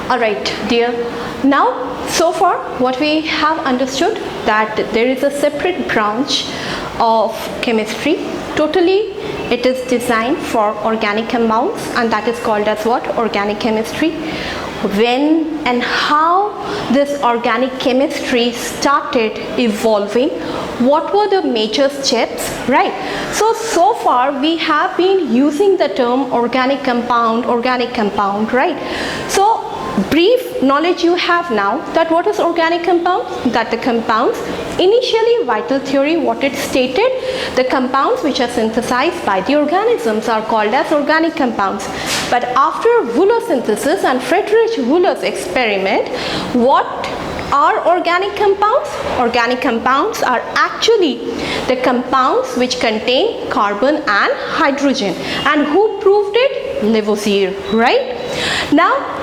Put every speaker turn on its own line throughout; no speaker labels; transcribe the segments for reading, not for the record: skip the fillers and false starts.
Alright dear, now so far what we have understood that there is a separate branch of chemistry. Totally it is designed for organic compounds, and that is called as what? Organic chemistry. When and how this organic chemistry started evolving, what were the major steps, right? So far we have been using the term organic compound, right? So brief knowledge you have now that what is organic compound? That the compounds, initially vital theory what it stated, the compounds which are synthesized by the organisms are called as organic compounds. But after Wöhler synthesis and Friedrich Wöhler's experiment, what are organic compounds? Organic compounds are actually the compounds which contain carbon and hydrogen. And who proved it? Lavoisier, right? Now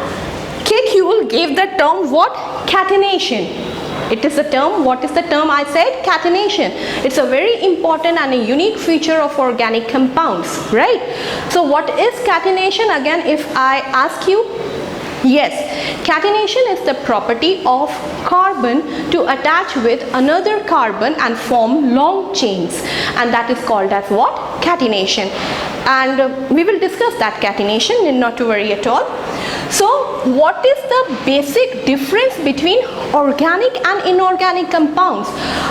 Kekulé gave the term what? Catenation. It is the term, what is the term I said? Catenation. It's a very important and a unique feature of organic compounds, right? So what is catenation? Again, if I ask you, yes, catenation is the property of carbon to attach with another carbon and form long chains, and that is called as what? Catenation. And we will discuss that catenation, not to worry at all. So what is the basic difference between organic and inorganic compounds?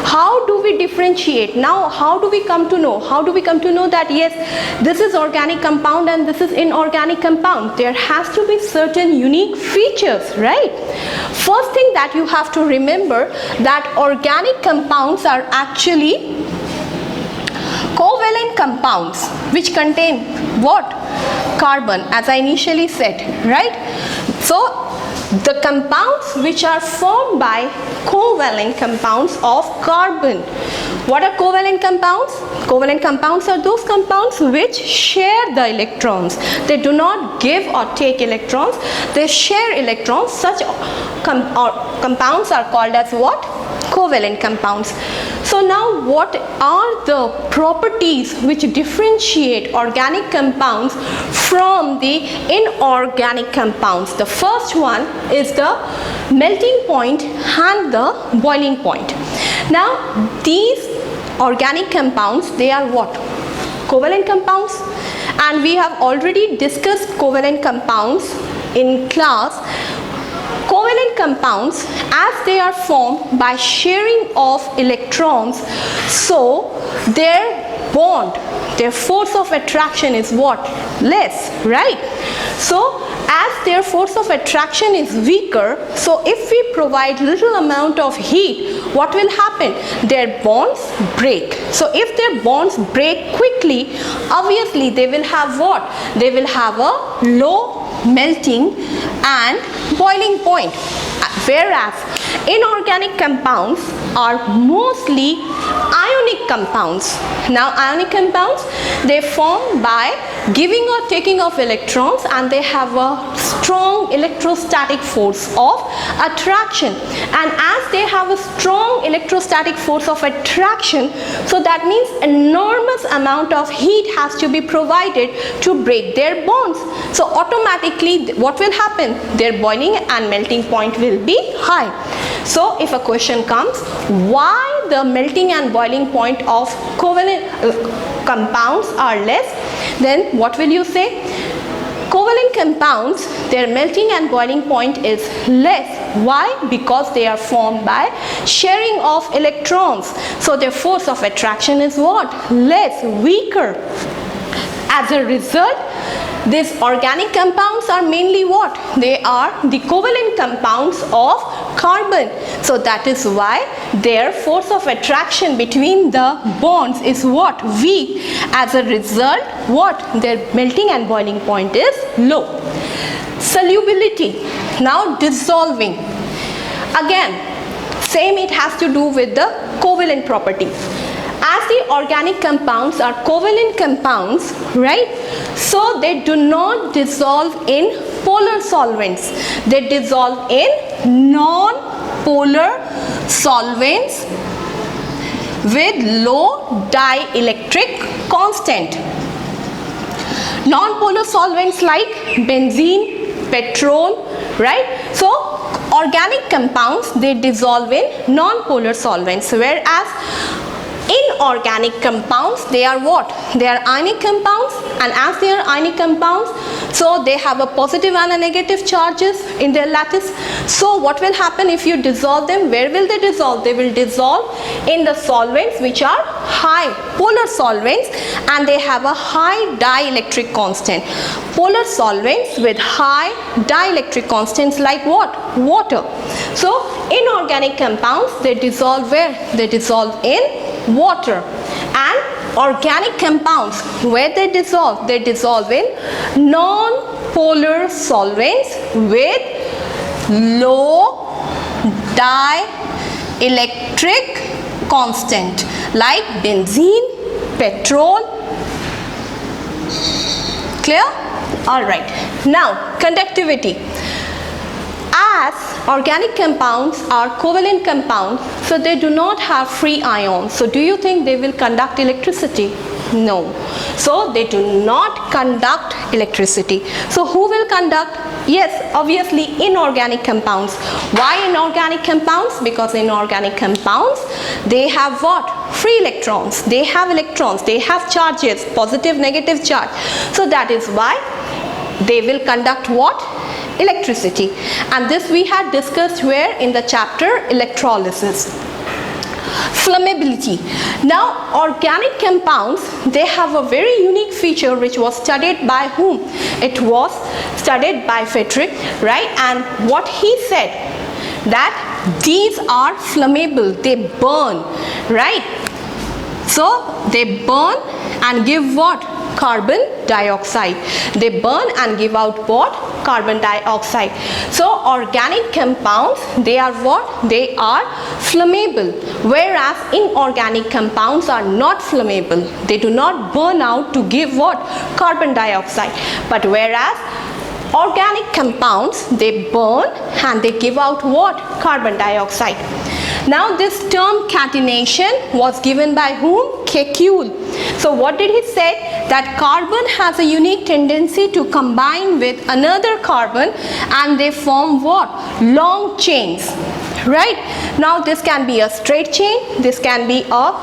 How do we differentiate? Now how do we come to know? How do we come to know that yes, this is organic compound and this is inorganic compound? There has to be certain unique features, right? First thing that you have to remember that organic compounds are actually covalent compounds which contain what? Carbon, as I initially said, right? So the compounds which are formed by covalent compounds of carbon. What are covalent compounds? Covalent compounds are those compounds which share the electrons. They do not give or take electrons, they share electrons. Such compounds are called as what? Covalent compounds. So now what are the properties which differentiate organic compounds from the inorganic compounds? The first one is the melting point and the boiling point. Now these organic compounds, they are what? Covalent compounds, and we have already discussed covalent compounds in class. Covalent compounds, as they are formed by sharing of electrons, so their bond, their force of attraction is what? Less, right? So as their force of attraction is weaker, so if we provide little amount of heat, what will happen? Their bonds break. So if their bonds break quickly, obviously they will have what? They will have a low melting and boiling point. Whereas inorganic compounds are mostly ionic compounds. Now ionic compounds, they form by giving or taking of electrons, and they have a strong electrostatic force of attraction. And as they have a strong electrostatic force of attraction, so that means enormous amount of heat has to be provided to break their bonds. So automatically what will happen? Their boiling and melting point will be high. So if a question comes, why the melting and boiling point of covalent compounds are less, then what will you say? Covalent compounds, their melting and boiling point is less. Why? Because they are formed by sharing of electrons. So their force of attraction is what? Less, weaker. As a result, these organic compounds are mainly what? They are the covalent compounds of carbon. So that is why their force of attraction between the bonds is what? Weak. As a result, what? Their melting and boiling point is low. Solubility. Now dissolving. Again, same, it has to do with the covalent properties. As the organic compounds are covalent compounds, right? So they do not dissolve in polar solvents. They dissolve in non-polar solvents with low dielectric constant. Non-polar solvents like benzene, petrol, right? So organic compounds, they dissolve in non-polar solvents, whereas inorganic compounds, they are what? They are ionic compounds, and as they are ionic compounds, so they have a positive and a negative charges in their lattice. So what will happen if you dissolve them? Where will they dissolve? They will dissolve in the solvents which are high polar solvents, and they have a high dielectric constant. Polar solvents with high dielectric constants, like what? Water. So inorganic compounds, they dissolve where? They dissolve in water. And organic compounds, where they dissolve? They dissolve in non-polar solvents with low dielectric constant, like benzene, petrol. Clear? All right. Now conductivity. As organic compounds are covalent compounds, so they do not have free ions. So do you think they will conduct electricity? No. So they do not conduct electricity. So who will conduct? Yes, obviously inorganic compounds. Why inorganic compounds? Because inorganic compounds, they have what? Free electrons. They have electrons. They have charges, positive, negative charge. So that is why they will conduct what? Electricity. And this we had discussed where? In the chapter electrolysis. Flammability. Now organic compounds, they have a very unique feature which was studied by whom? It was studied by Friedrich, right? And what he said, that these are flammable, they burn, right? So they burn and give what? Carbon dioxide. They burn and give out what? Carbon dioxide. So organic compounds, they are what? They are flammable, whereas inorganic compounds are not flammable. They do not burn out to give what? Carbon dioxide. But whereas organic compounds, they burn and they give out what? Carbon dioxide. Now this term catenation was given by whom? Kekulé. So what did he say? That carbon has a unique tendency to combine with another carbon, and they form what? Long chains, right? Now this can be a straight chain, this can be a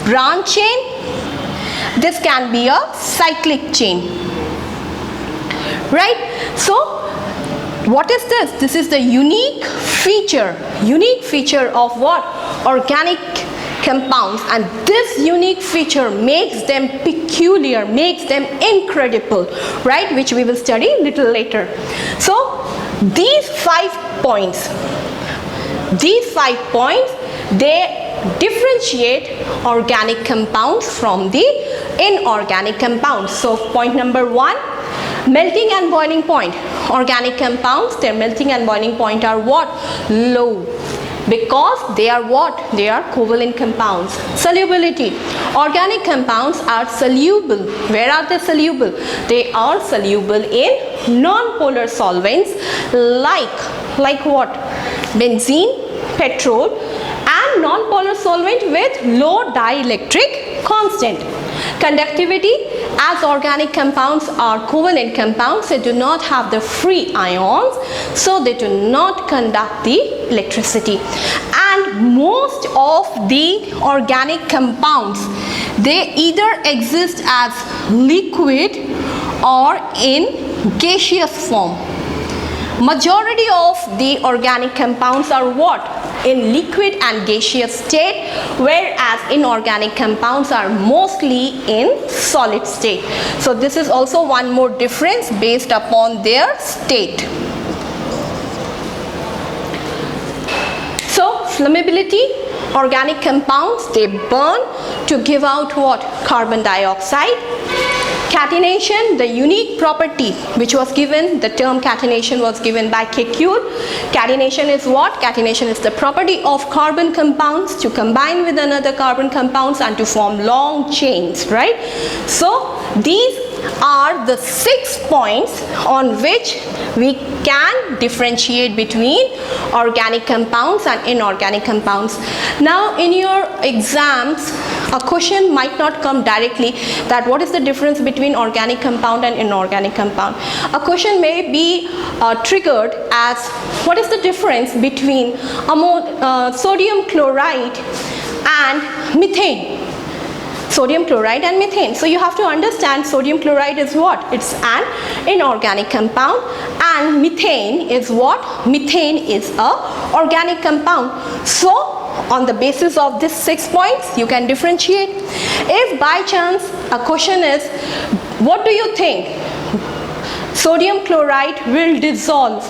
branch chain, this can be a cyclic chain, right? So what is this? This is the unique feature of what? Organic compounds, and this unique feature makes them peculiar, makes them incredible, right? Which we will study little later. So these 5 points, they differentiate organic compounds from the inorganic compounds. So point number 1, melting and boiling point. Organic compounds, their melting and boiling point are what? Low. Because they are what? They are covalent compounds. Solubility. Organic compounds are soluble. Where are they soluble? They are soluble in non-polar solvents like what? Benzene, petrol, and non-polar solvent with low dielectric constant. Conductivity. As organic compounds are covalent compounds, they do not have the free ions, so they do not conduct the electricity. And most of the organic compounds, they either exist as liquid or in gaseous form. Majority of the organic compounds are what? In liquid and gaseous state, whereas inorganic compounds are mostly in solid state. So this is also one more difference based upon their state. So flammability. Organic compounds, they burn to give out what? Carbon dioxide. Catenation, the unique property which was given, the term catenation was given by Kekulé. Catenation is what? Catenation is the property of carbon compounds to combine with another carbon compounds and to form long chains, right? So these are the 6 points on which we can differentiate between organic compounds and inorganic compounds. Now in your exams, a question might not come directly that what is the difference between organic compound and inorganic compound. A question may be triggered as what is the difference between sodium chloride and methane. Sodium chloride and methane. So you have to understand sodium chloride is what? It's an inorganic compound, and methane is what? Methane is a organic compound. So on the basis of these 6 points you can differentiate. If by chance a question is, what do you think sodium chloride will dissolve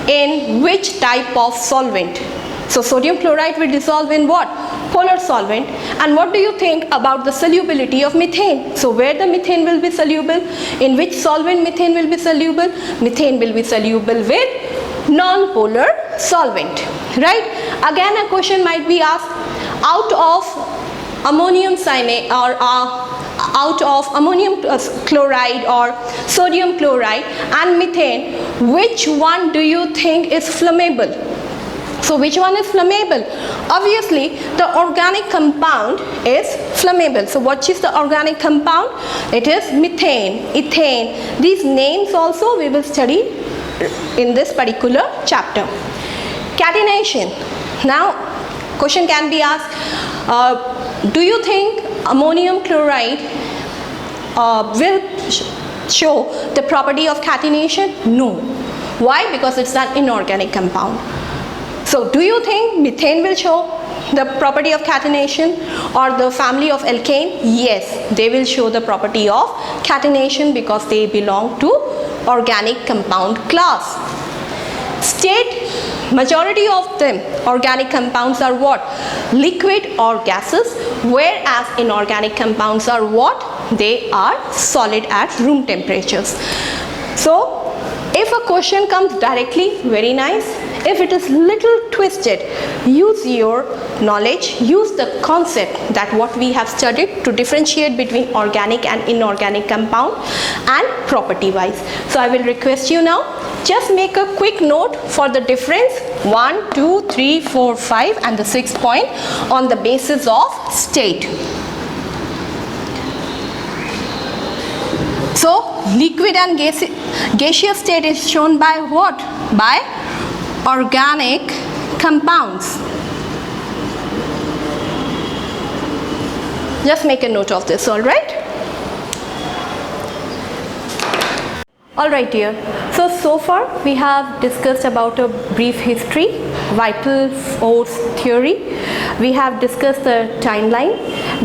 in which type of solvent? So sodium chloride will dissolve in what? Polar solvent. And what do you think about the solubility of methane? So where the methane will be soluble? In which solvent methane will be soluble? Methane will be soluble with non-polar solvent, right? Again a question might be asked, out of ammonium cyanide or out of ammonium chloride or sodium chloride and methane, which one do you think is flammable? So which one is flammable? Obviously the organic compound is flammable. So what is the organic compound? It is methane, ethane. These names also we will study in this particular chapter. Catenation. Now question can be asked, do you think ammonium chloride will show the property of catenation? No. Why? Because it's an inorganic compound. So do you think methane will show the property of catenation or the family of alkane? Yes, they will show the property of catenation because they belong to organic compound class. State, majority of them organic compounds are what? Liquid or gases, whereas inorganic compounds are what? They are solid at room temperatures. So if a question comes directly, very nice. If it is little twisted, use your knowledge, use the concept that what we have studied to differentiate between organic and inorganic compound and property wise. So I will request you now, just make a quick note for the difference 1, 2, 3, 4, 5 and the 6th point on the basis of state. So liquid and gaseous state is shown by what? By organic compounds. Just make a note of this, all right? All right, dear. So far we have discussed about a brief history, vital force theory. We have discussed the timeline.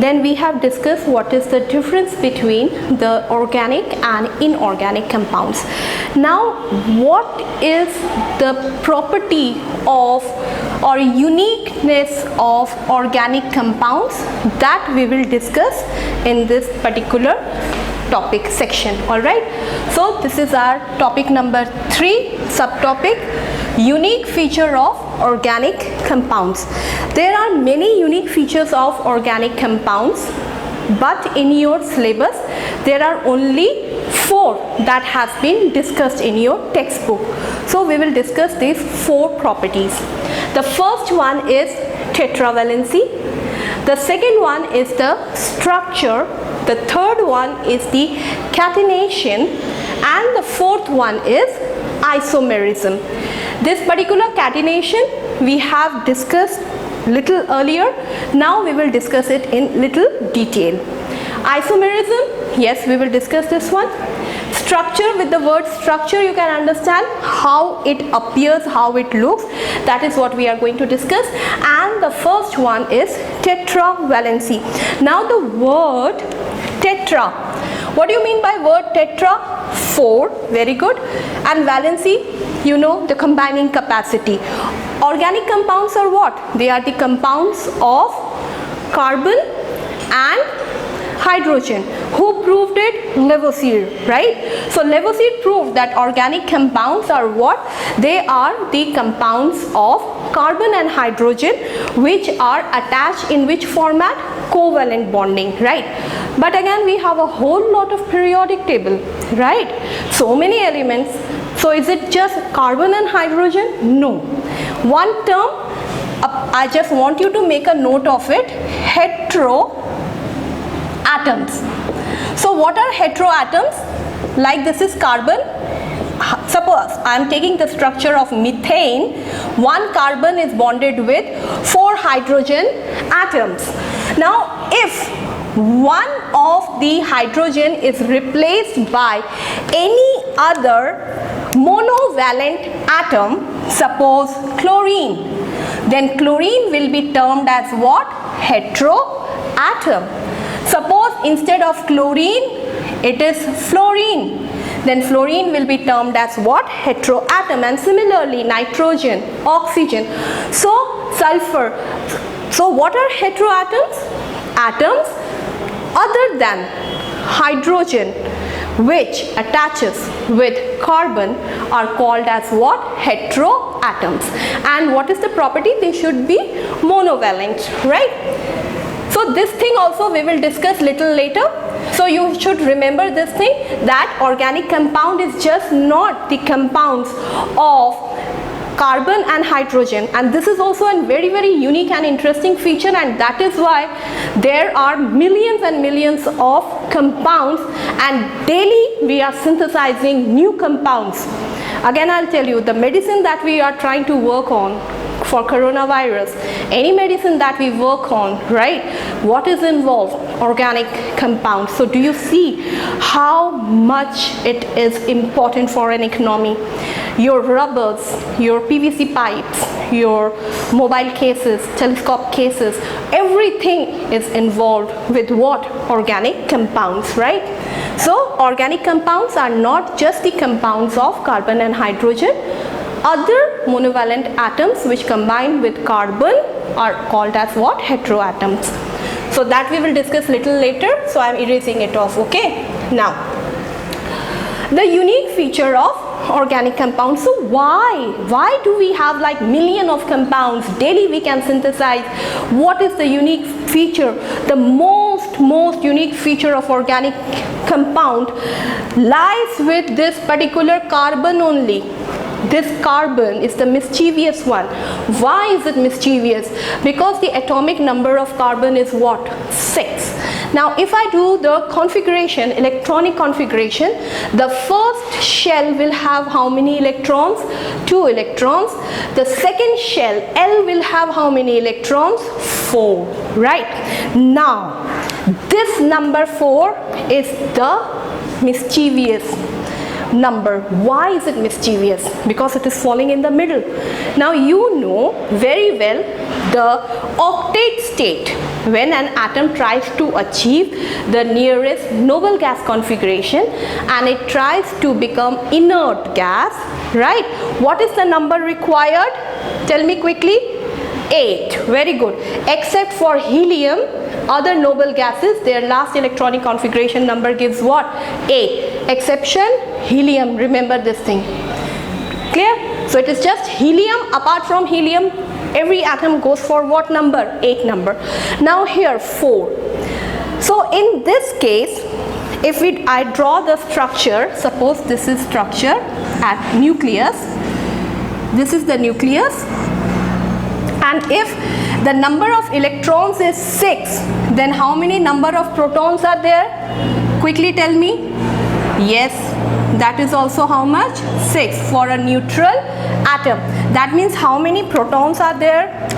Then we have discussed what is the difference between the organic and inorganic compounds. Now, what is the property of or uniqueness of organic compounds? That we will discuss in this particular topic section. All right, so this is our topic number 3, subtopic, unique feature of organic compounds. There are many unique features of organic compounds, but in your syllabus there are only 4 that has been discussed in your textbook. So we will discuss these 4 properties. The first one is tetravalency. The second one is the structure. The third one is the catenation, and the fourth one is isomerism. This particular catenation we have discussed little earlier. Now we will discuss it in little detail. Isomerism, yes, we will discuss this one. Structure, with the word structure you can understand how it appears, how it looks. That is what we are going to discuss. And the first one is tetravalency. Now the word tetra, what do you mean by word tetra? 4, very good. And valency, you know, the combining capacity. Organic compounds are what? They are the compounds of carbon and hydrogen. Who proved it? Lavoisier, right? So Lavoisier proved that organic compounds are what? They are the compounds of carbon and hydrogen which are attached in which format? covalent bonding, right? But again, we have a whole lot of periodic table, right? So many elements. So is it just carbon and hydrogen? No. One term, I just want you to make a note of it, heteroatoms. So what are heteroatoms? Like this is carbon. Suppose I am taking the structure of methane. One carbon is bonded with 4 hydrogen atoms. Now if one of the hydrogen is replaced by any other monovalent atom, suppose chlorine, then chlorine will be termed as what? Heteroatom. Suppose instead of chlorine it is fluorine, then fluorine will be termed as what? Heteroatom. And similarly nitrogen, oxygen, so sulfur. So what are heteroatoms? Atoms other than hydrogen which attaches with carbon are called as what? Heteroatoms. And what is the property? They should be monovalent, right? So this thing also we will discuss little later. So you should remember this thing, that organic compound is just not the compounds of carbon and hydrogen, and this is also a very, very unique and interesting feature, and that is why there are millions and millions of compounds, and daily we are synthesizing new compounds. Again, I'll tell you, the medicine that we are trying to work on for coronavirus, any medicine that we work on, right, what is involved? Organic compounds. So do you see how much it is important for an economy? Your rubbers, your PVC pipes, your mobile cases, telescope cases, everything is involved with what? Organic compounds, right? So organic compounds are not just the compounds of carbon and hydrogen. Other monovalent atoms which combine with carbon are called as what? Heteroatoms. So that we will discuss little later, so I am erasing it off, okay? Now, the unique feature of organic compounds. So why do we have like million of compounds daily we can synthesize? What is the unique feature? The most unique feature of organic compound lies with this particular carbon only. This carbon is the mischievous one. Why is it mischievous? Because the atomic number of carbon is what? 6. Now if I do the configuration, electronic configuration, the first shell will have how many electrons? 2 electrons. The second shell, L, will have how many electrons? 4, right? Now this number 4 is the mischievous number. Why is it mischievous? Because it is falling in the middle. Now you know very well the octet state, when an atom tries to achieve the nearest noble gas configuration and it tries to become inert gas, right? What is the number required? Tell me quickly. 8. Very good. Except for helium, other noble gases, their last electronic configuration number gives what? 8. Exception, helium. Remember this thing. Clear? So it is just helium. Apart from helium, every atom goes for what number? 8 number. Now here 4. So in this case, if I draw the structure, suppose this is structure at nucleus. This is the nucleus. And if the number of electrons is 6, then how many number of protons are there? Quickly tell me. Yes, that is also how much? 6 for a neutral atom. That means how many protons are there?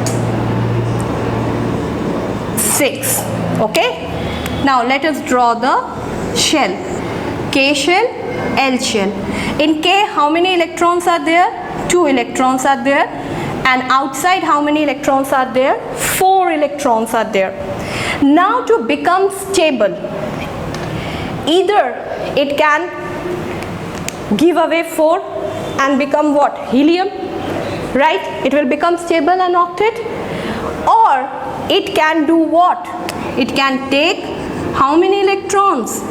6. Okay. Now let us draw the shell. K shell, L shell. In K, how many electrons are there? 2 electrons are there. And outside, how many electrons are there? 4 electrons are there. Now to become stable, either it can give away 4 and become what? Helium, right? It will become stable and octet. Or it can do what? It can take how many electrons?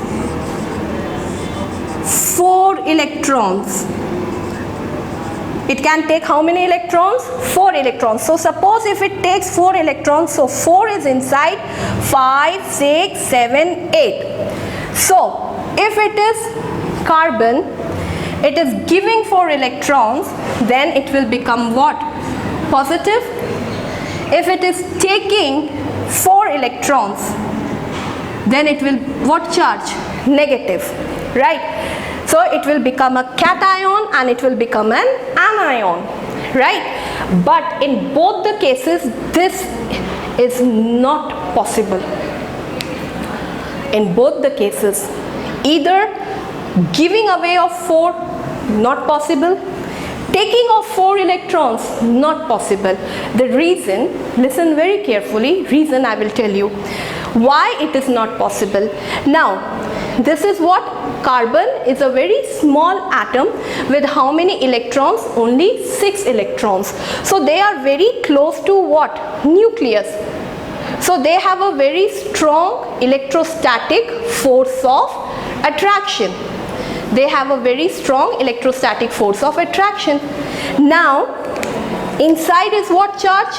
4 electrons. It can take how many electrons? 4 electrons. So suppose if it takes 4 electrons, so 4 is inside, 5, 6, 7, 8. So if it is carbon, it is giving 4 electrons, then it will become what? Positive. If it is taking 4 electrons, then it will what charge? Negative, right? So it will become a cation and it will become an anion, right? But in both the cases, this is not possible. In both the cases, either giving away of 4, not possible, taking of 4 electrons, not possible. The reason, listen very carefully, reason I will tell you why it is not possible. Now, this is what? Carbon is a very small atom with how many electrons? Only 6 electrons. So they are very close to what? Nucleus. So they have a very strong electrostatic force of attraction. They have a very strong electrostatic force of attraction. Now, inside is what charge?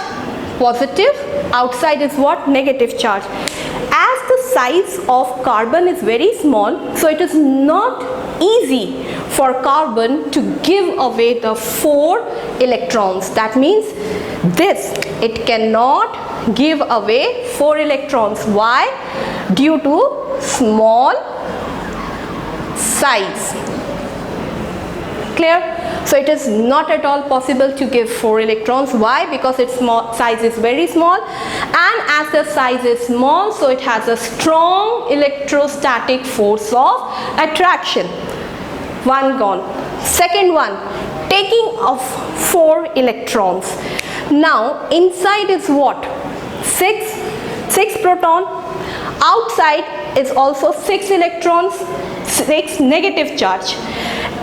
Positive. Outside is what? Negative charge. As the size of carbon is very small, so it is not easy for carbon to give away the 4 electrons. That means this, it cannot give away 4 electrons. Why? Due to small size. Clear? So it is not at all possible to give 4 electrons. Why? Because its size is very small, and as the size is small, so it has a strong electrostatic force of attraction. One gone. Second one, taking of 4 electrons. Now inside is what? 6 proton. Outside is also 6 electrons, 6 negative charge.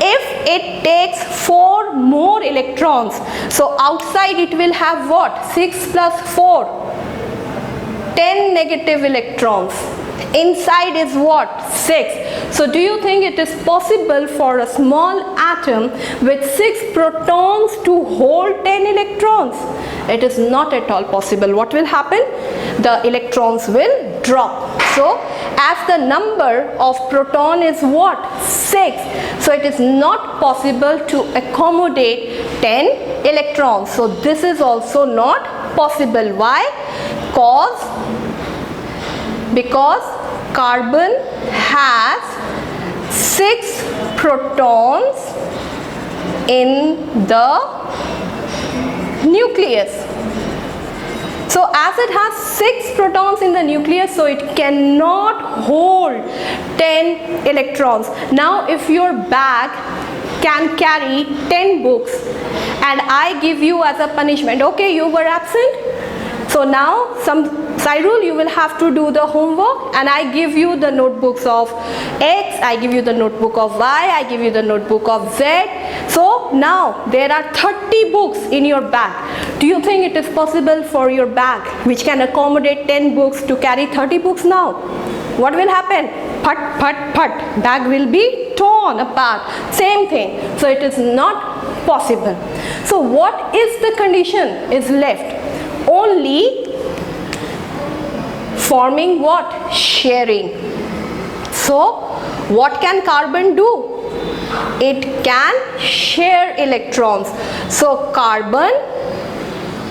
If it takes 4 more electrons, so outside it will have what? 6 plus 4, 10 negative electrons. Inside is what? 6. So do you think it is possible for a small atom with 6 protons to hold 10 electrons? It is not at all possible. What will happen? The electrons will drop. So as the number of proton is what? 6. So it is not possible to accommodate 10 electrons. So this is also not possible. Why? Because carbon has 6 protons in the nucleus. So as it has 6 protons in the nucleus, so it cannot hold 10 electrons. Now if your bag can carry 10 books and I give you as a punishment, okay, you were absent, so now Cyril, you will have to do the homework, and I give you the notebooks of X, I give you the notebook of Y, I give you the notebook of Z. So now there are 30 books in your bag. Do you think it is possible for your bag, which can accommodate 10 books, to carry 30 books now? What will happen? Phat, phat, phat. Bag will be torn apart. Same thing. So it is not possible. So what is the condition is left? Only forming what? Sharing. So what can carbon do? It can share electrons. So carbon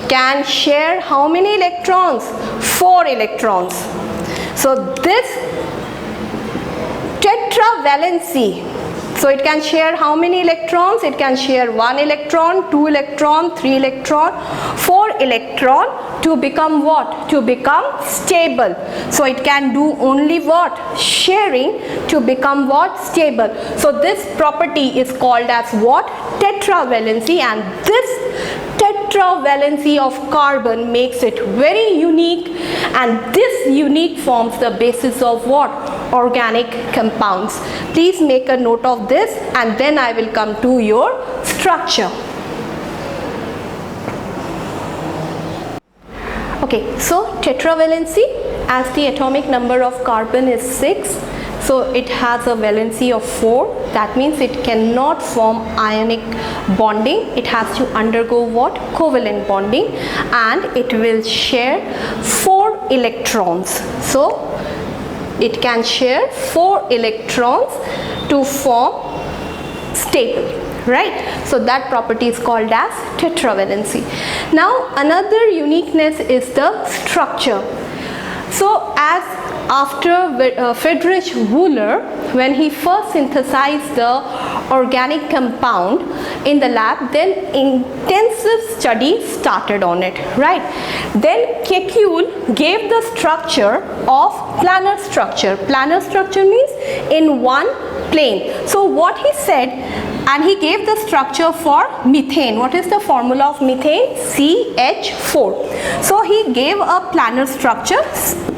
can share how many electrons? 4 electrons. So this tetravalency, so it can share how many electrons? It can share 1 electron, 2 electron, 3 electron, 4 electron to become what? To become stable. So it can do only what? Sharing to become what? Stable. So this property is called as what? Tetravalency, and this tetravalency of carbon makes it very unique, and this unique forms the basis of what? Organic compounds. Please make a note of this, and then I will come to your structure. Okay, so tetravalency, as the atomic number of carbon is 6, So it has a valency of 4. That means it cannot form ionic bonding. It has to undergo what? Covalent bonding, and it will share 4 electrons. So it can share 4 electrons to form stable, right? So that property is called as tetravalency. Now another uniqueness is the structure. So as after Friedrich Wöhler, when he first synthesized the organic compound in the lab, then intensive study started on it, right? Then Kekulé gave the structure of planar structure. Planar structure means in one plane. So what he said, and he gave the structure for methane. What is the formula of methane? CH4. So he gave a planar structure.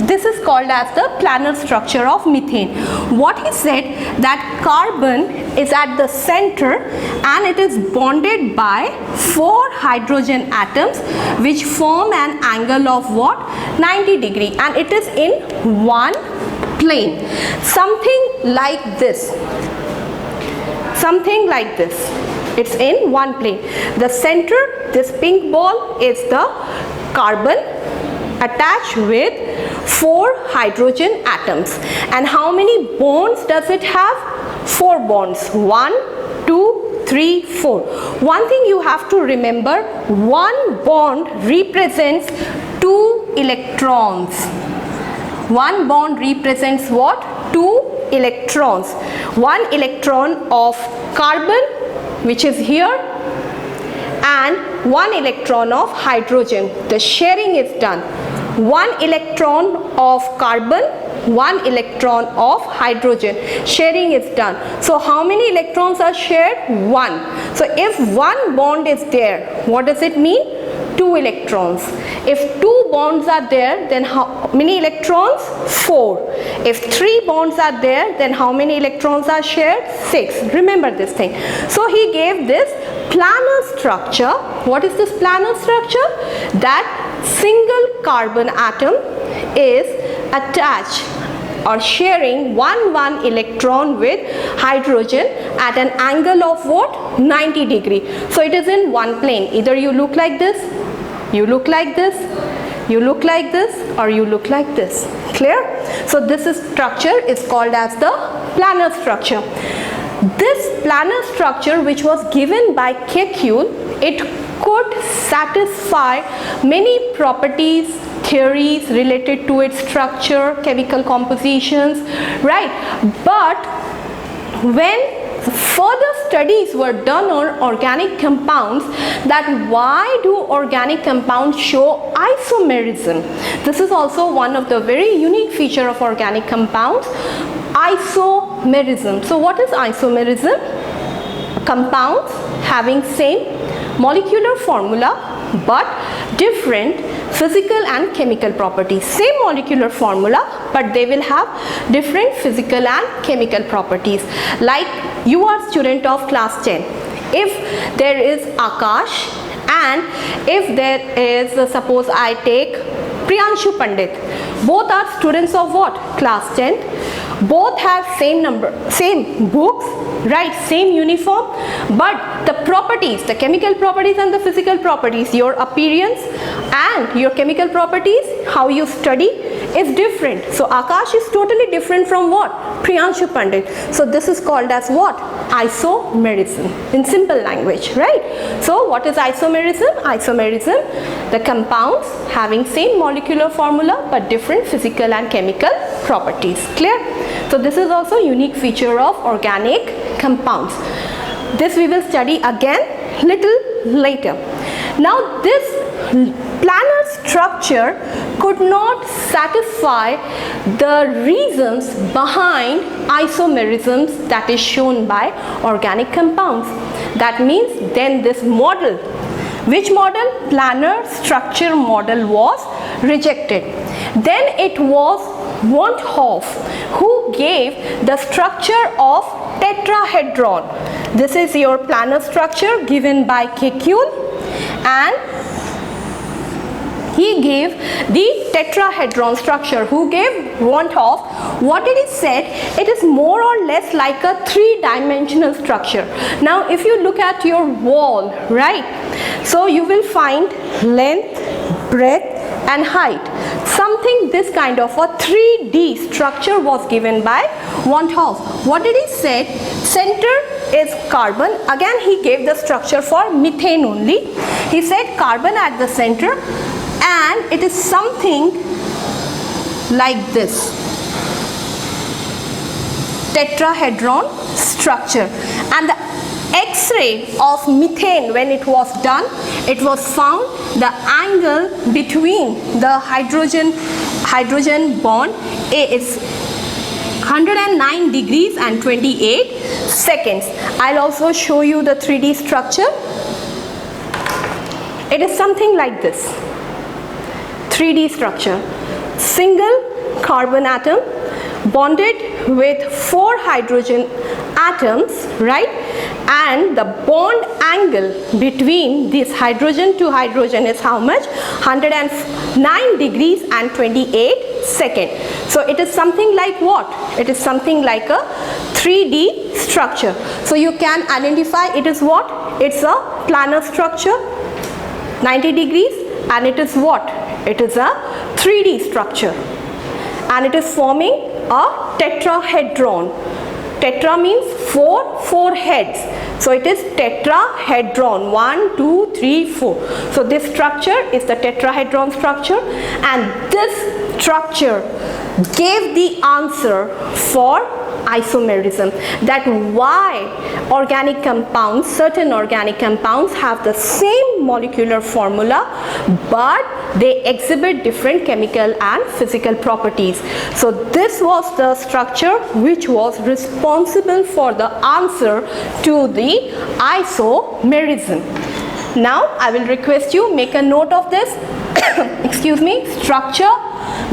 This is called as the planar structure of methane. What he said, that carbon is at the center and it is bonded by 4 hydrogen atoms which form an angle of what? 90 degree, and it is in one plane. Something like this. Something like this. It's in one plane. The center, this pink ball, is the carbon attached with 4 hydrogen atoms. And how many bonds does it have? 4 bonds. 1, 2, 3, 4. One thing you have to remember, one bond represents 2 electrons. One bond represents what? 2 electrons. 1 electron of carbon, which is here, and 1 electron of hydrogen. The sharing is done. 1 electron of carbon, 1 electron of hydrogen. Sharing is done. So how many electrons are shared? 1. So if 1 bond is there, what does it mean? 2 electrons. If 2 bonds are there, then how many electrons? 4. If 3 bonds are there, then how many electrons are shared? 6. Remember this thing. So he gave this planar structure. What is this planar structure? That single carbon atom is attached or sharing 1 electron with hydrogen at an angle of what? 90 degree. So it is in one plane. Either you look like this, you look like this, you look like this, or you look like this. Clear? So this structure is called as the planar structure. This planar structure, which was given by Kekulé, it could satisfy many properties, theories related to its structure, chemical compositions, right? But when further studies were done on organic compounds, that why do organic compounds show isomerism? This is also one of the very unique feature of organic compounds, isomerism. So what is isomerism? Compounds having same molecular formula but different physical and chemical properties. Same molecular formula, but they will have different physical and chemical properties. Like you are student of class 10. If there is Akash and if there is, suppose I take Priyanshu Pandit, both are students of what? Class 10. Both have same books, right? Same uniform, but the properties, the chemical properties and the physical properties, your appearance and your chemical properties, how you study is different. So Akash is totally different from what? Priyanshu Pandit. So this is called as what? Isomerism in simple language, right? So what is isomerism? Isomerism, the compounds having same molecular formula but different physical and chemical properties. Clear? So this is also a unique feature of organic compounds. This we will study again little later. Now this planar structure could not satisfy the reasons behind isomerisms that is shown by organic compounds. That means then this model, which model? Planar structure model was rejected. Then it was Van 't Hoff who gave the structure of tetrahedron. This is your planar structure given by Kekulé, and he gave the tetrahedron structure. Who gave? Von Hoff. What did he said? It is more or less like a three-dimensional structure. Now if you look at your wall, right, so you will find length, breadth and height. Something this kind of a 3D structure was given by Von Hoff. What did he say? Center is carbon. Again he gave the structure for methane only. He said carbon at the center, and it is something like this tetrahedron structure. And the X-ray of methane, when it was done, it was found the angle between the hydrogen bond is 109 degrees and 28 seconds. I'll also show you the 3D structure. It is something like this 3D structure. Single carbon atom bonded with 4 hydrogen atoms, right? And the bond angle between this hydrogen to hydrogen is how much? 109 degrees and 28 seconds. So it is something like what? It is something like a 3D structure. So you can identify it is what? It's a planar structure, 90 degrees, and it is what? It is a 3D structure, and it is forming a tetrahedron. Tetra means four heads. So it is tetrahedron. 1, 2, 3, 4. So this structure is the tetrahedron structure, and this structure gave the answer for isomerism, that why organic compounds, certain organic compounds have the same molecular formula but they exhibit different chemical and physical properties. So this was the structure which was responsible for the answer to the isomerism. Now I will request you make a note of this. Excuse me. Structure.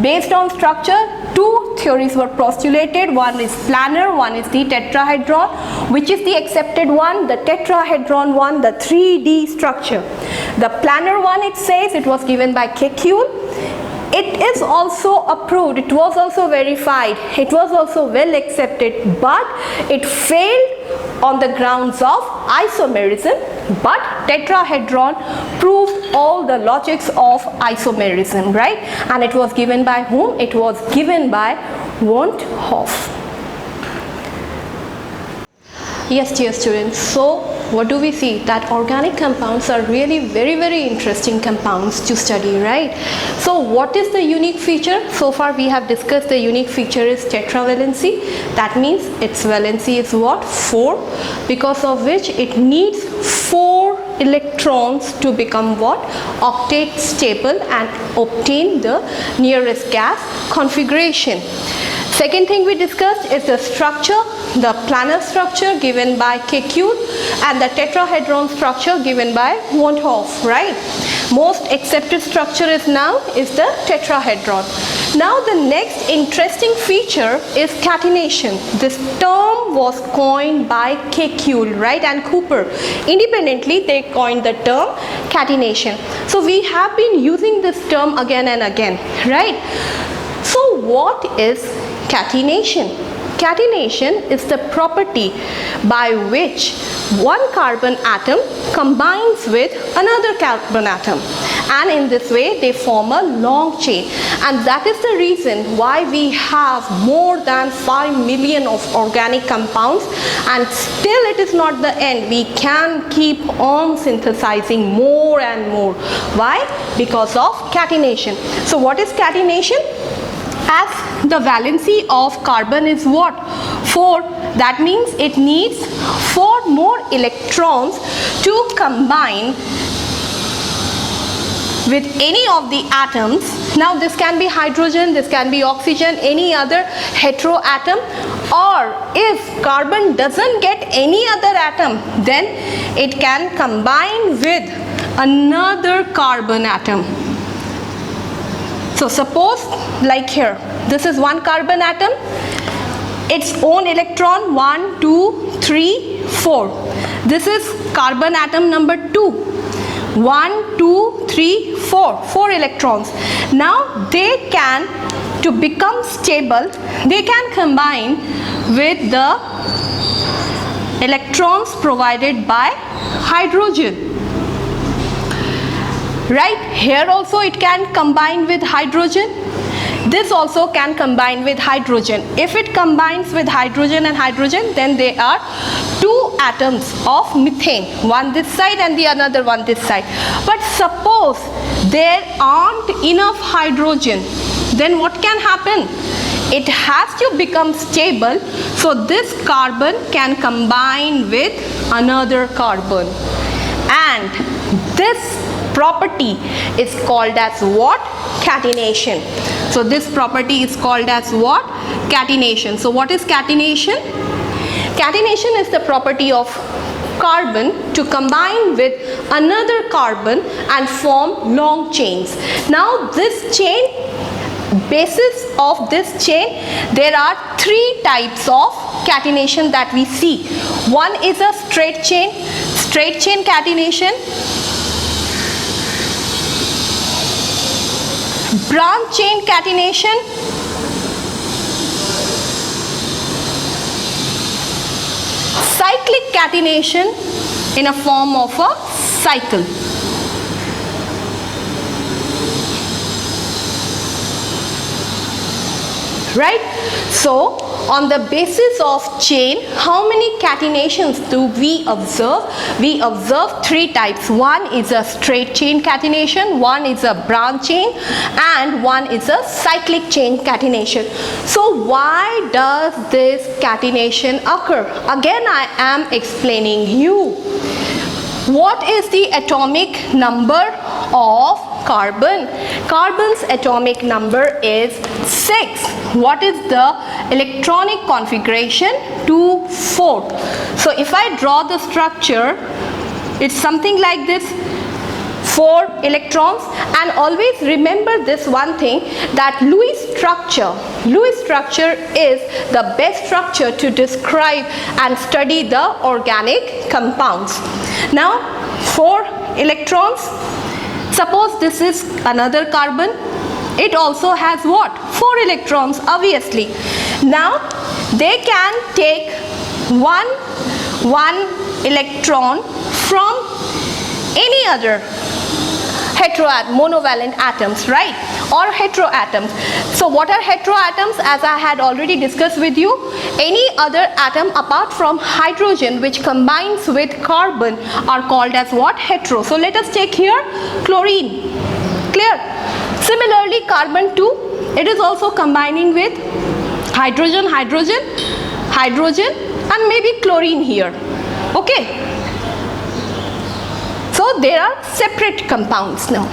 Based on structure, 2 theories were postulated. One is planar, one is the tetrahedron. Which is the accepted one? The tetrahedron one, the 3D structure. The planar one, it says, it was given by Kekulé. It is also approved, it was also verified, it was also well accepted, but it failed on the grounds of isomerism. But tetrahedron proved all the logics of isomerism, right? And it was given by whom? It was given by Von Hoff. Yes, dear students, so what do we see? That organic compounds are really very interesting compounds to study, right? So what is the unique feature? So far we have discussed the unique feature is tetravalency. That means its valency is what? 4, because of which it needs 4 electrons to become what? Octet stable and obtain the nearest gas configuration. Second thing we discussed is the structure, the planar structure given by Kekulé and the tetrahedron structure given by Von Hoff, right? Most accepted structure is the tetrahedron. Now the next interesting feature is catenation. This term was coined by Kekulé, right, and Cooper. Independently they coined the term catenation. So we have been using this term again and again, right? So what is catenation? Catenation is the property by which one carbon atom combines with another carbon atom, and in this way they form a long chain. And that is the reason why we have more than 5 million of organic compounds, and still it is not the end. We can keep on synthesizing more and more. Why? Because of catenation. So what is catenation? As the valency of carbon is what? 4. That means it needs 4 more electrons to combine with any of the atoms. Now this can be hydrogen, this can be oxygen, any other heteroatom, or if carbon doesn't get any other atom, then it can combine with another carbon atom. So suppose like here, this is one carbon atom, its own electron 1, 2, 3, 4. This is carbon atom number 2. 1, 2, 3, 4. 4 electrons. Now they can, to become stable, they can combine with the electrons provided by hydrogen. Right? Here also it can combine with hydrogen. This also can combine with hydrogen. If it combines with hydrogen and hydrogen, then they are two atoms of methane, one this side and the another one this side. But suppose there aren't enough hydrogen, then what can happen? It has to become stable, so this carbon can combine with another carbon, and this property is called as what? Catenation. So this property is called as what? Catenation. So what is catenation? Catenation is the property of carbon to combine with another carbon and form long chains. Now this chain, basis of this chain, there are three types of catenation that we see. One is a straight chain catenation, branch chain catenation, cyclic catenation in a form of a cycle. Right? So on the basis of chain, how many catenations do we observe? We observe three types. One is a straight chain catenation, one is a branch chain, and one is a cyclic chain catenation. So why does this catenation occur? Again, I am explaining you. What is the atomic number of carbon? Carbon's atomic number is 6. What is the electronic configuration? 2, 4. So if I draw the structure, it's something like this. 4 electrons, and always remember this one thing, that Lewis structure is the best structure to describe and study the organic compounds. Now 4 electrons, suppose this is another carbon, it also has what? 4 electrons, obviously. Now they can take one electron from any other monovalent atoms, right? Or heteroatoms. So what are heteroatoms? As I had already discussed with you, any other atom apart from hydrogen which combines with carbon are called as what? Hetero. So let us take here chlorine. Clear? Similarly, carbon 2, it is also combining with hydrogen, and maybe chlorine here. Okay? So there are separate compounds now.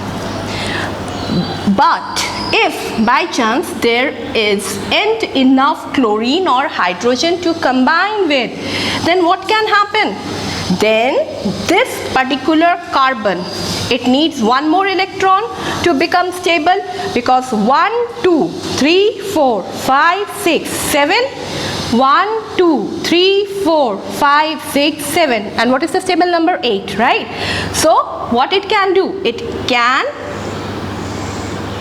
But if by chance there isn't enough chlorine or hydrogen to combine with, then what can happen? Then this particular carbon, it needs one more electron to become stable, because 1, 2, 3, 4, 5, 6, 7. 1, 2, 3, 4, 5, 6, 7. And what is the stable number? 8, right? So what it can do? It can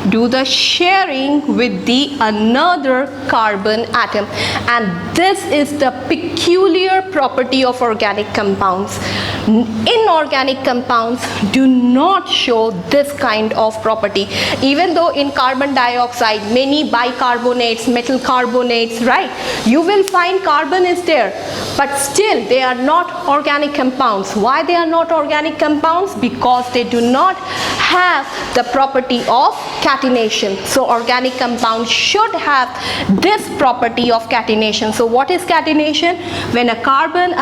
do the sharing with the another carbon atom, and this is the peculiar property of organic compounds. Inorganic compounds do not show this kind of property, even though in carbon dioxide many bicarbonates, metal carbonates, right, you will find carbon is there, but still they are not organic compounds. Why they are not organic compounds? Because they do not have the property of catenation. So organic compounds should have this property of catenation. So what is catenation? When a carbon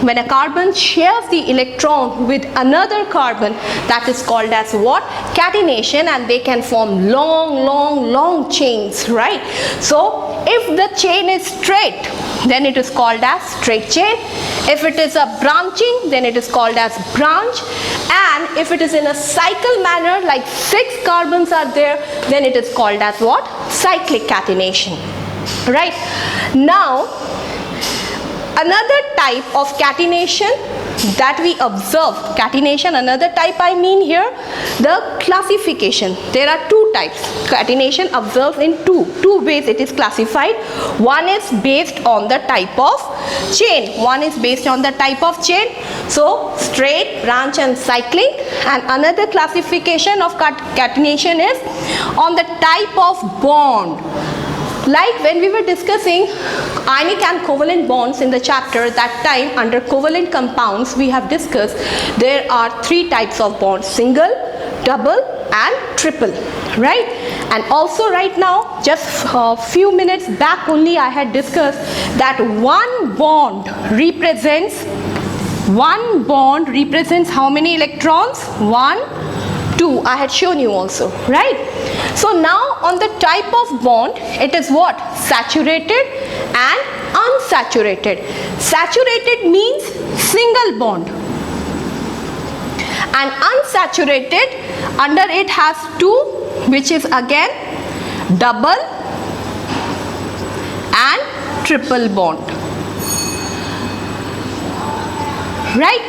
when a carbon shares the electron with another carbon, that is called as what? Catenation, and they can form long chains, right? So if the chain is straight, then it is called as straight chain. If it is a branching, then it is called as branch. And if it is in a cycle manner, like 6 carbons are there, then it is called as what? Cyclic catenation. Right? Now, another type of catenation that we observe. Catenation, another type I mean here, the classification. There are two types. Catenation observed in two ways it is classified. One is based on the type of chain. One is based on the type of chain. So straight, branch and cyclic. And another classification of catenation is on the type of bond. Like when we were discussing ionic and covalent bonds in the chapter, that time under covalent compounds we have discussed there are three types of bonds: single, double and triple, right? And also right now, just a few minutes back only, I had discussed that one bond represents how many electrons? 1, 2. I had shown you also, right? So now on the type of bond, it is what? Saturated and unsaturated. Saturated means single bond, and unsaturated, under it has 2, which is again double and triple bond, right?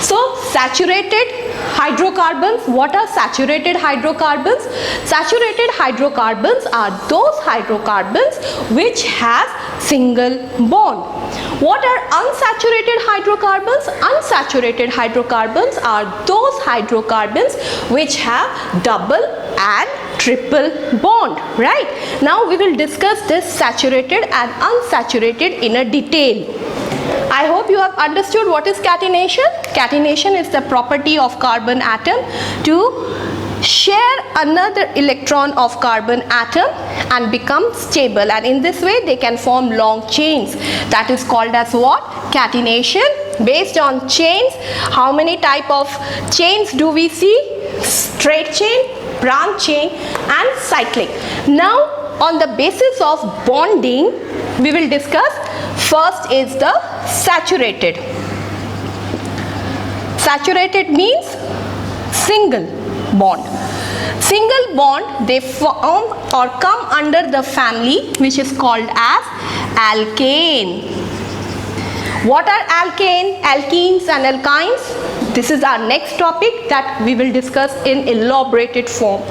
So saturated hydrocarbons, what are saturated hydrocarbons? Saturated hydrocarbons are those hydrocarbons which have single bond. What are unsaturated hydrocarbons? Unsaturated hydrocarbons are those hydrocarbons which have double and triple bond, right? Now we will discuss this saturated and unsaturated in a detail. I hope you have understood what is catenation. Catenation is the property of carbon atom to share another electron of carbon atom and become stable, and in this way they can form long chains. That is called as what? Catenation. Based on chains, how many type of chains do we see? Straight chain, branch chain and cyclic. Now on the basis of bonding we will discuss. First is the saturated. Saturated means single bond. Single bond, they form or come under the family which is called as alkane. What are alkane, alkenes and alkynes? This is our next topic that we will discuss in elaborated form.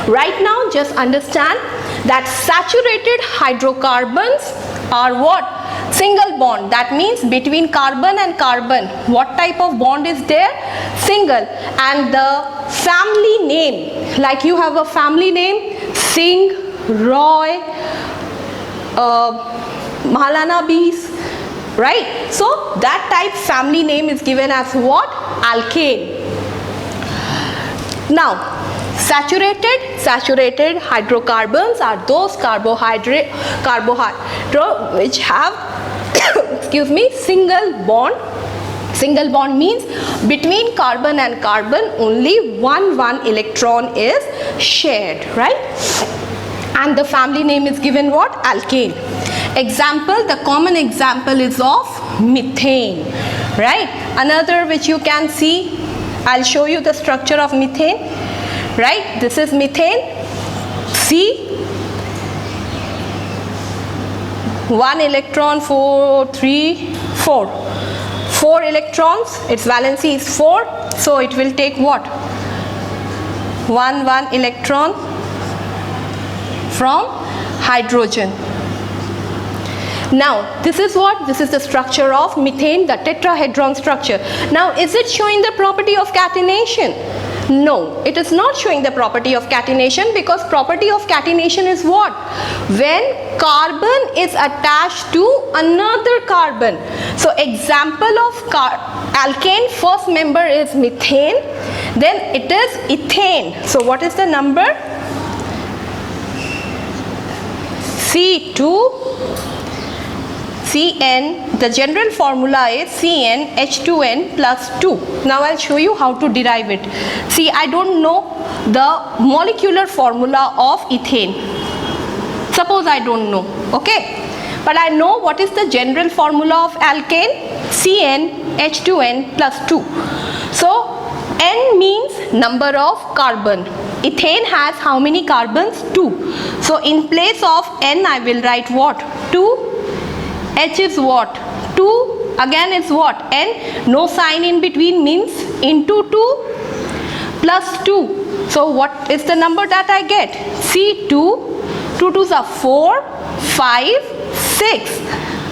Right now just understand that saturated hydrocarbons are what? Single bond. That means between carbon and carbon, what type of bond is there? Single. And the family name, like you have a family name, Singh, Roy, Mahalanobis, right? So that type family name is given as what? Alkane. Now saturated hydrocarbons are those carbohydrate which have excuse me, single bond. Single bond means between carbon and carbon only one electron is shared, right? And the family name is given what? Alkane. Example, the common example is of methane, right? Another which you can see, I'll show you the structure of methane, right? This is methane. See, 1 electron, 4, 3, 4. 4 electrons, its valency is 4, so it will take what? 1 electron from hydrogen. Now this is what? This is the structure of methane, the tetrahedron structure. Now is it showing the property of catenation? No, it is not showing the property of catenation, because property of catenation is what? When carbon is attached to another carbon. So example of alkane, first member is methane, then it is ethane. So what is the number? C2 Cn, the general formula is CnH2n plus 2. Now I'll show you how to derive it. See, I don't know the molecular formula of ethane. Suppose I don't know, okay? But I know what is the general formula of alkane, CnH2n plus 2. So N means number of carbon. Ethane has how many carbons? 2. So in place of N I will write what? 2. H is what? 2. again it's what? N. No sign in between means into 2 plus 2. So what is the number that I get? C2. 2 2s are 4, 5, 6.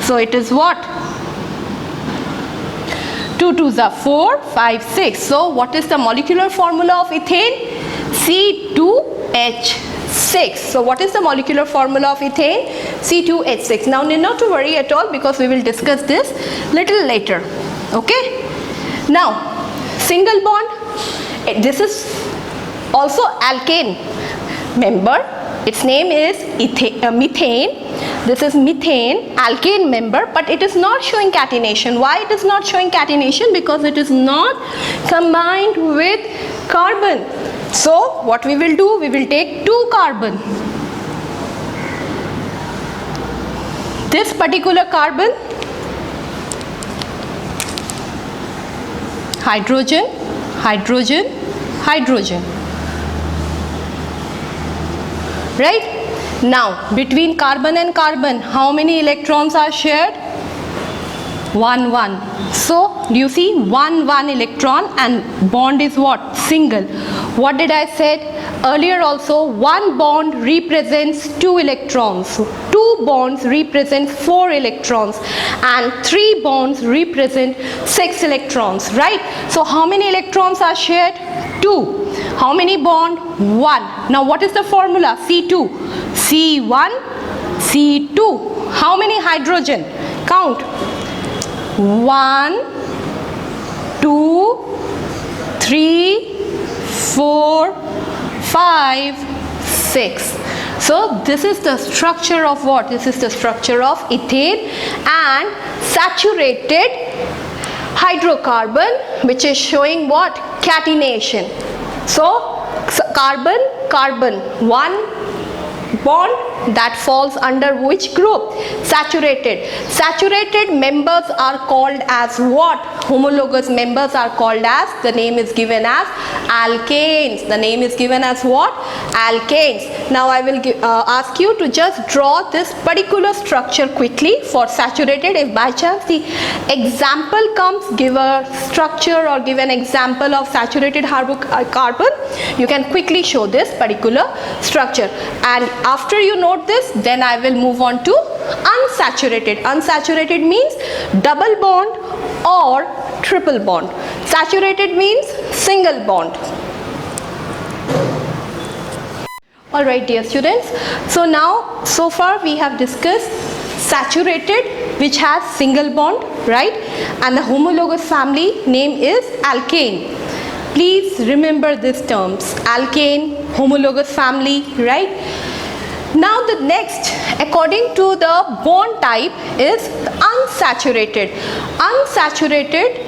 So it is what? 2 2s are 4, 5, 6. So what is the molecular formula of ethane? C2H6. So what is the molecular formula of ethane? C2H6. Now need not to worry at all because we will discuss this little later. Okay. Now single bond. This is also alkane member. Its name is methane. This is methane, alkane member, but it is not showing catenation. Why it is not showing catenation? Because it is not combined with carbon. So what we will do? We will take 2 carbon. This particular carbon, hydrogen, hydrogen, hydrogen. Right? Now between carbon and carbon, how many electrons are shared? 1 1. So do you see 1 1 electron, and bond is what? Single. What did I said earlier also? 1 bond represents 2 electrons. 2 bonds represent 4 electrons, and 3 bonds represent 6 electrons. Right? So how many electrons are shared? 2. How many bond? 1. Now what is the formula? C2. C1, C2. How many hydrogen? Count. 1, 2, 3, 4, 5, 6. So this is the structure of what? This is the structure of ethane and saturated hydrocarbon, which is showing what? Catenation. So carbon, carbon, 1 bond, that falls under which group? Saturated. Saturated members are called as what? Homologous members are called as, the name is given as alkanes. The name is given as what? Alkanes. Now I will ask you to just draw this particular structure quickly for saturated. If by chance the example comes, give a structure or give an example of saturated carbon, you can quickly show this particular structure. And after you note this, then I will move on to unsaturated. Unsaturated means double bond or triple bond. Saturated means single bond. Alright dear students, so now so far we have discussed saturated, which has single bond, right? And the homologous family name is alkane. Please remember these terms: alkane, homologous family, right? Now the next, according to the bond type, is unsaturated. Unsaturated,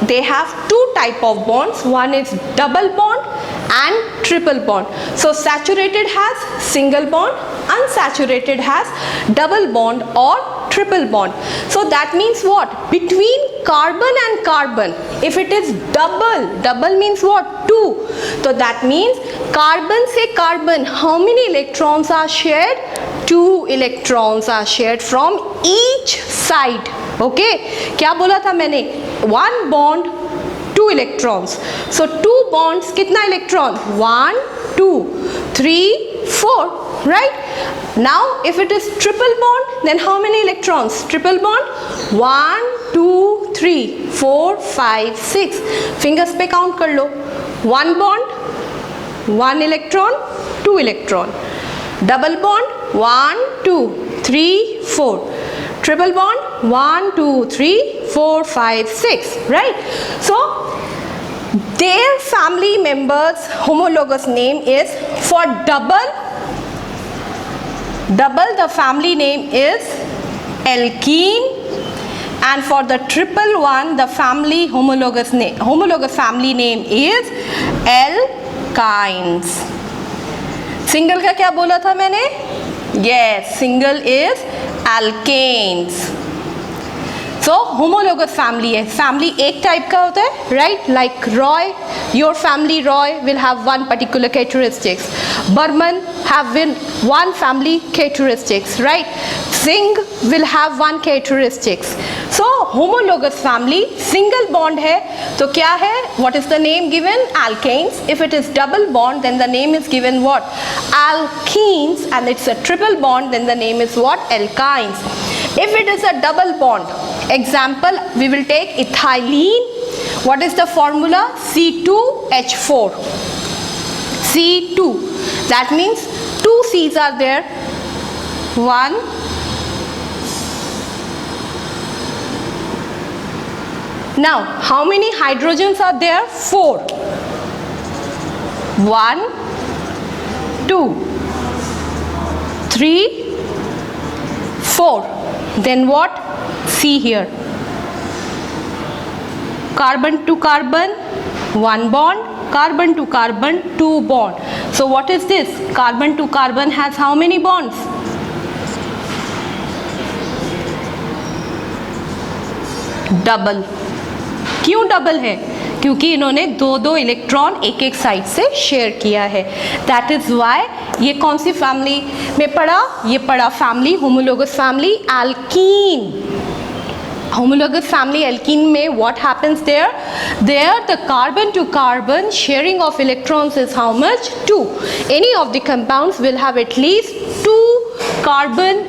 they have 2 type of bonds. One is double bond and triple bond. So saturated has single bond, unsaturated has double bond or triple bond. So that means what? Between carbon and carbon, if it is double, double means what? 2. So that means carbon से carbon, how many electrons are shared? 2 electrons are shared from each side. Okay, क्या बोला था मैंने? 1 bond, 2 electrons. So 2 bonds, कितना electron? 1, 2, 3, 4, right? Now if it is triple bond, then how many electrons? Triple bond, 1, 2, 3, 4, 5, 6. Fingers पे count कर लो. 1 bond, 1 electron, 2 electron. Double bond, 1, 2, 3, 4. Triple bond, 1, 2, 3, 4, 5, 6, right? So their family members homologous name is, for double the family name is alkene, and for the triple one the family homologous family name is alkynes. Single का क्या बोला था मैंने? Yes, single is alkanes. So homologous family है, family एक type का होता है, right, like Roy, your family Roy will have one particular characteristics, Barman have one family characteristics, right, Singh will have one characteristics. So homologous family, single bond है तो क्या है, what is the name given, alkanes. If it is double bond then the name is given what, alkenes, and it's a triple bond then the name is what, alkynes. If it is a double bond, example we will take ethylene, what is the formula, C2H4, C2, that means two C's are there, one, now how many hydrogens are there, 4, 1, 2, 3, 4, then what, see here, carbon to carbon, one bond, carbon to carbon, two bond. So what is this, carbon to carbon has how many bonds, double. क्यों double है, क्योंकि इन्होंने दो दो electron एक एक side से share किया है. दैट इज वाई ये कौन सी फैमिली में पड़ा, ये पड़ा family homologous family alkene. Homologous family alkene में what happens there? There the carbon to carbon sharing of electrons is how much? 2. Any of the compounds will have at least 2 carbon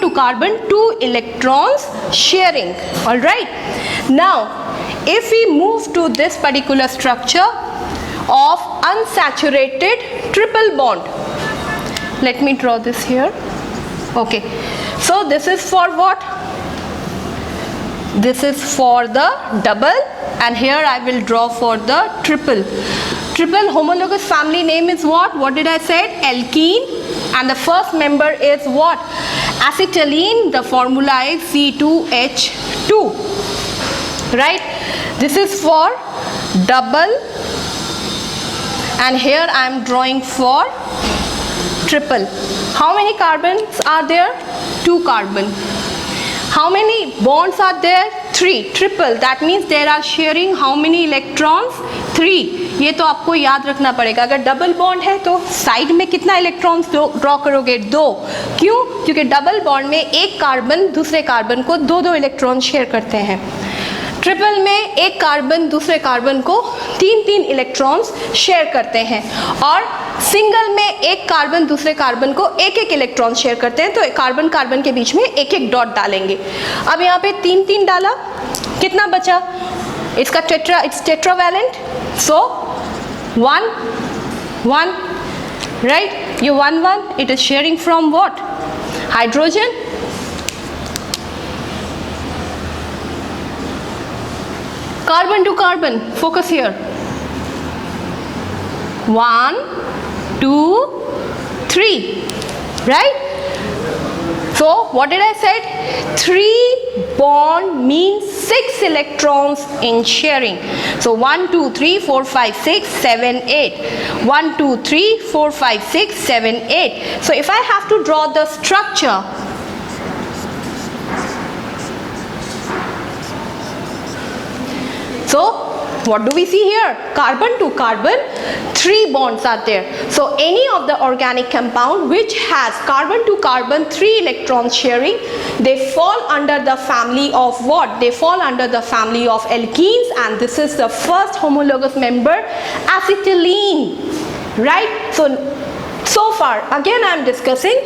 to carbon 2 electrons sharing. Alright. Now if we move to this particular structure of unsaturated triple bond, let me draw this here. Okay. So this is for what? This is for the double and here I will draw for the triple. Triple homologous family name is what? What did I say? Alkene, and the first member is what? Acetylene. The formula is C2H2. Right? This is for double and here I am drawing for triple. How many carbons are there? 2 carbon. How many bonds are there? 3. Triple, that means there are sharing how many electrons? 3. ये तो आपको याद रखना पड़ेगा. अगर double bond है तो side में कितना इलेक्ट्रॉन्स ड्रॉ करोगे? 2. क्यों? क्योंकि डबल बॉन्ड में एक कार्बन दूसरे कार्बन को दो दो इलेक्ट्रॉन शेयर करते हैं. ट्रिपल में एक कार्बन दूसरे कार्बन को 3-3 इलेक्ट्रॉन्स शेयर करते हैं और सिंगल में एक कार्बन दूसरे कार्बन को एक-एक इलेक्ट्रॉन शेयर करते हैं. तो कार्बन कार्बन के बीच में एक-एक डॉट डालेंगे. अब यहाँ पे 3-3 डाला, कितना बचा? इसका इट्स टेट्रावैलेंट, सो 1 1, राइट. ये 1 1 it is sharing from what? Hydrogen. Carbon to carbon, focus here. 1 2 3, right? So what did I said? 3 bond means 6 electrons in sharing. So 1 2 3 4 5 6 7 8. 1 2 3 4 5 6 7 8. So if I have to draw the structure, so what do we see here? Carbon to carbon, 3 bonds are there. So any of the organic compound which has carbon to carbon 3 electrons sharing, they fall under the family of what? They fall under the family of alkenes, and this is the first homologous member, acetylene, right? So far again I am discussing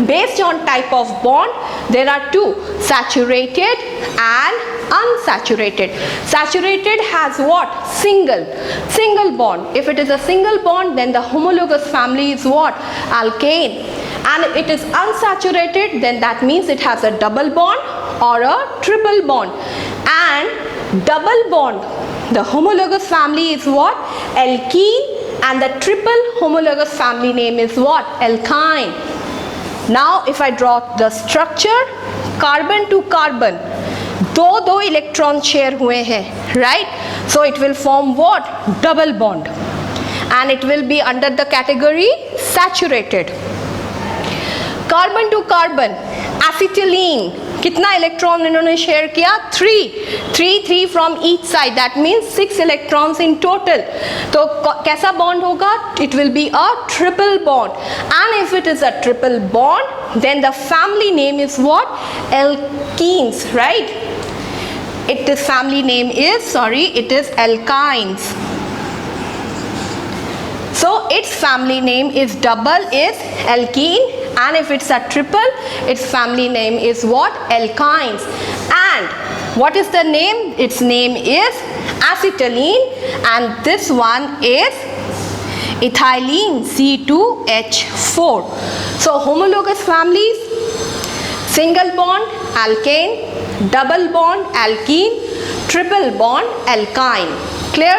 based on type of bond. There are 2, saturated and unsaturated. Saturated has what? Single bond. If it is a single bond then the homologous family is what? Alkane. And it is unsaturated then that means it has a double bond or a triple bond. And double bond, the homologous family is what? Alkene, and the triple homologous family name is what? Alkyne. Now if I draw the structure, carbon to carbon, दो electron share हुए हैं, right? So it will form what? Double bond, and it will be under the category saturated. Carbon to carbon, acetylene, कितना electron इन्होंने share किया? 3 from each side, that means 6 electrons in total. तो कैसा bond होगा? It will be a triple bond. And if it is a triple bond, then the family name is what? Alkenes, right? Its family name is, it is alkynes. So its family name is double is alkene, and if it's a triple, its family name is what? Alkynes. And what is the name? Its name is acetylene, and this one is ethylene, C2H4. So homologous families: single bond alkane, double bond alkene, triple bond alkyne. Clear?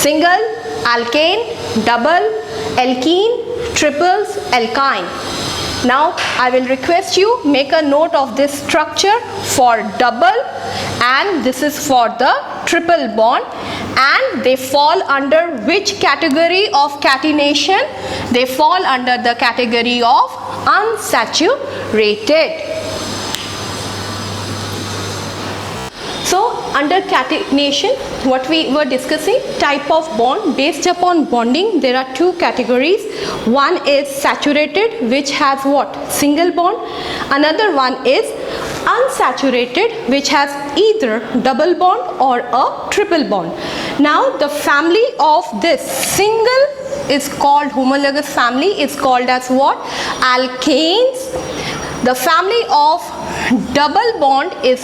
Single alkane, double alkene, triples alkyne. Now I will request you make a note of this structure for double, and this is for the triple bond, and they fall under which category of catenation? They fall under the category of unsaturated. So under catenation, what we were discussing, type of bond. Based upon bonding, there are two categories. One is saturated, which has what? Single bond. Another one is unsaturated, which has either double bond or a triple bond. Now the family of this single is called homologous family, is called as what? Alkanes. The family of double bond is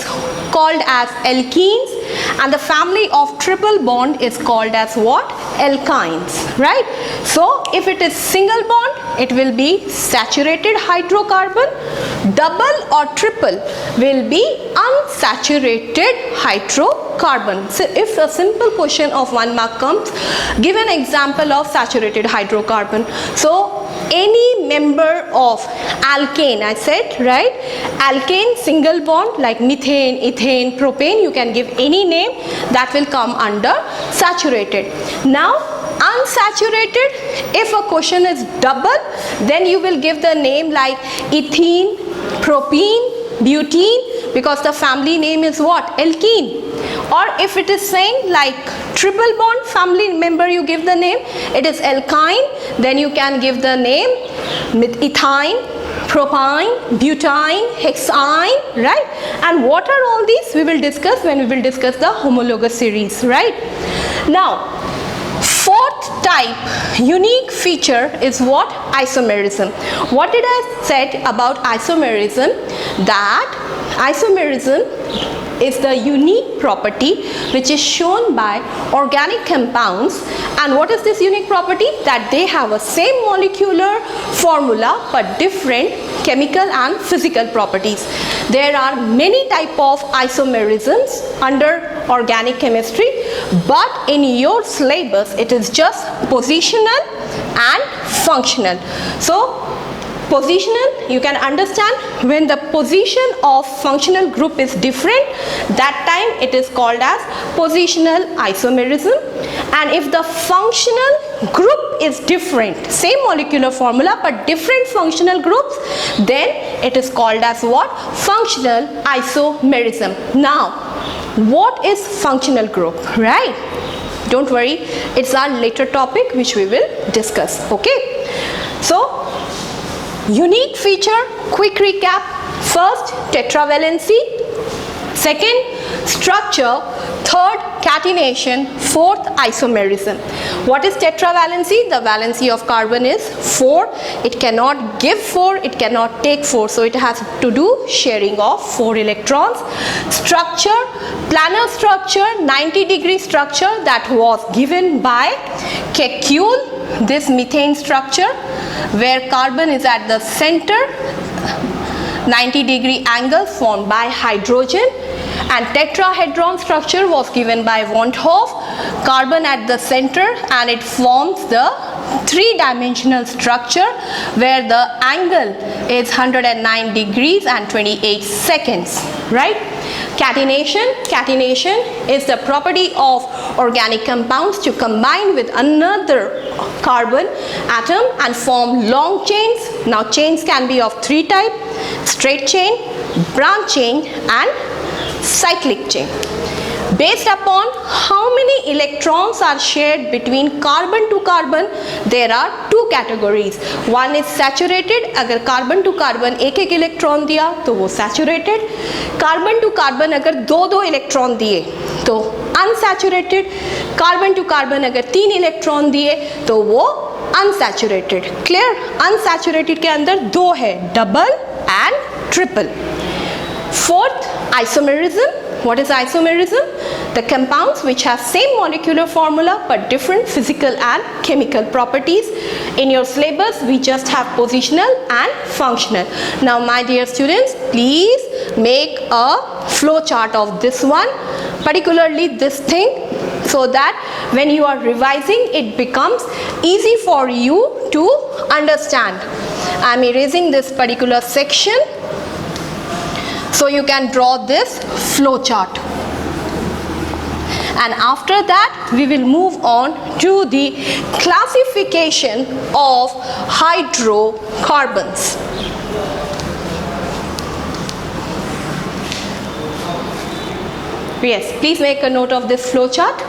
called as alkenes, and the family of triple bond is called as what? Alkynes, right? So if it is single bond, it will be saturated hydrocarbon. Double or triple will be unsaturated hydrocarbon. So if a simple question of 1 mark comes, give an example of saturated hydrocarbon. So any member of alkane, I said, right? Alkane single bond like methane, ethane, propane, you can give any name, that will come under saturated. Now unsaturated, if a question is double, then you will give the name like ethene, propene, butene, because the family name is what? Alkene. Or if it is saying like triple bond family member, you give the name, it is alkyne, then you can give the name ethyne, propyne, butane, hexyne, right? And what are all these? We will discuss when we will discuss the homologous series, right? Now, fourth type, unique feature is what? Isomerism. What did I said about isomerism? That isomerism is the unique property which is shown by organic compounds. And what is this unique property? That they have a same molecular formula but different chemical and physical properties. There are many type of isomerisms under organic chemistry, but in your syllabus it is just positional and functional. So positional, you can understand when the position of functional group is different, that time it is called as positional isomerism. And if the functional group is different, same molecular formula but different functional groups, then it is called as what? Functional isomerism. Now, what is functional group, right? Don't worry, it's our later topic which we will discuss, okay? So, unique feature, quick recap. First, tetravalency. Second, structure. Third, catenation. Fourth, isomerism. What is tetravalency? The valency of carbon is 4. It cannot give 4, it cannot take 4. So it has to do sharing of 4 electrons. Structure, planar structure, 90-degree structure that was given by Kekulé. This methane structure where carbon is at the center, 90-degree angle formed by hydrogen, and tetrahedron structure was given by Van 't Hoff, carbon at the center and it forms the three-dimensional structure where the angle is 109 degrees and 28 seconds, right? Catenation is the property of organic compounds to combine with another carbon atom and form long chains. Now chains can be of three types: straight chain, branch chain and cyclic chain. Based upon how many electrons are shared between carbon to carbon, there are two categories. One is saturated. अगर carbon to carbon एक एक electron दिया तो वो saturated. Carbon to carbon अगर दो दो electron दिए तो unsaturated. Carbon to carbon अगर तीन इलेक्ट्रॉन दिए तो वो unsaturated. Clear? Unsaturated के अंदर दो है, double and triple. Fourth, isomerism. What is isomerism? The compounds which have same molecular formula but different physical and chemical properties. In your syllabus, we just have positional and functional. Now, my dear students, please make a flow chart of this one, particularly this thing, so that when you are revising, it becomes easy for you to understand. I am erasing this particular section, so you can draw this flow chart. And after that, we will move on to the classification of hydrocarbons. Yes, please make a note of this flow chart.